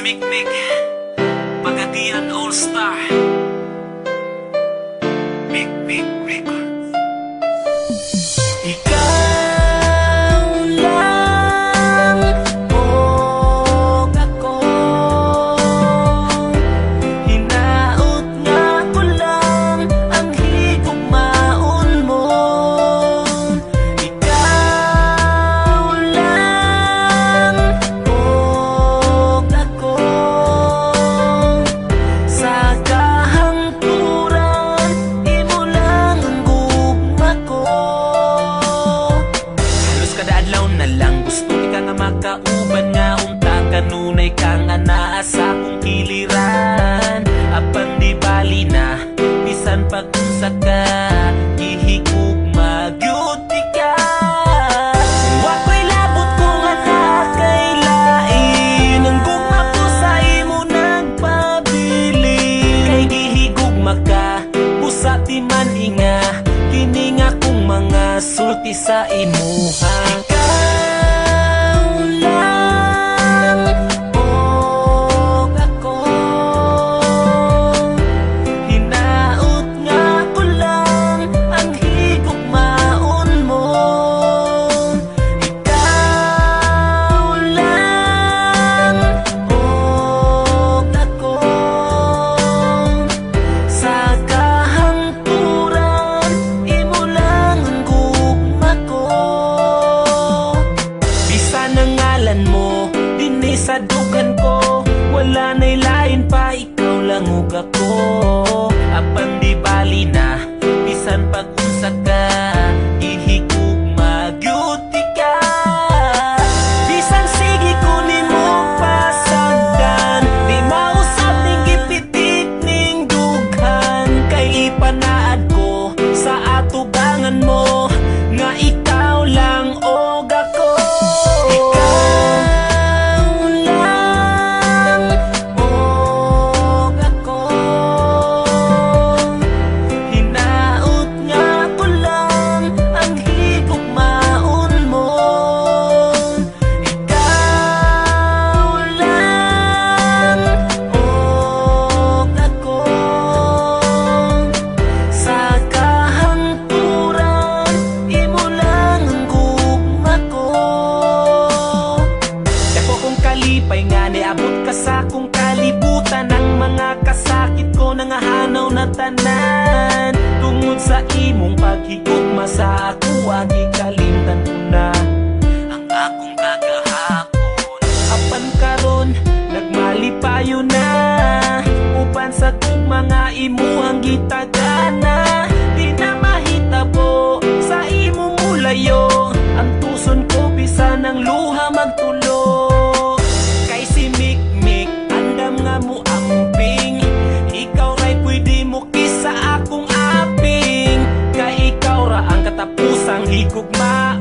Mikmik Pagadian All-Star Mikmik Records. Ikaw lang o ako, hinaot nga ko lang ang higugmaon mo. Ikaw lang o ako, sa kahangturan imo lang ang gugma ko. Halos kada adlaw na lang gusto ka nga makauban nga unta kanunay kang anaa sa akong kiliran. Apan di bali na bisan pag-unsa ka gihigugma gyud ka. Wako'y labot ko nga nakailain ang gugma ko sa imo nagpabili. Kay gihigugma ka busa di man inga kini nga kong mga sulti sa imuha. Ikaw lang o ako, hinaot nga ko lang ang higugmaon mo. Ikaw lang o ako, sa kahangturan imo lang ang gugma ko. Bisan ang ngalan mo dinhi sa dugan ko, wala na'y lain pa, ikaw lang ug ako. Apan di bali na bisan pag-unsa ka gihigugma gyud ka. Bisan sige ko nimo pasagdan, di mausap ning gipitik ning dughan. Kay ipanaad ko sa atubangan mo nga ikaw lang og ako. Ikaw lang og ako, hinaot nga ko lang ang higugmaon mo. Ikaw lang og ako, sa kahangturan imo lang ang gugma ko. Dako kong kalipay nga niabot ka sa akong kalibutan. Ang mga kasakit ko nangahanaw na tanan tungod sa imong paghigugma sa ako. Gikalimtan ko na ang akong kagahapon. Apan karon nagmalipayo na uban sa tugma nga imuhang gitagana. Di na mahitabo sa imo mulayo ang tuson ko bisan ang luha magtulo. Kay si Mikmik andam nga mo amping, ikaw ra'y pwede mo kisa akong aping. Kay ikaw ra ang katapusang higugma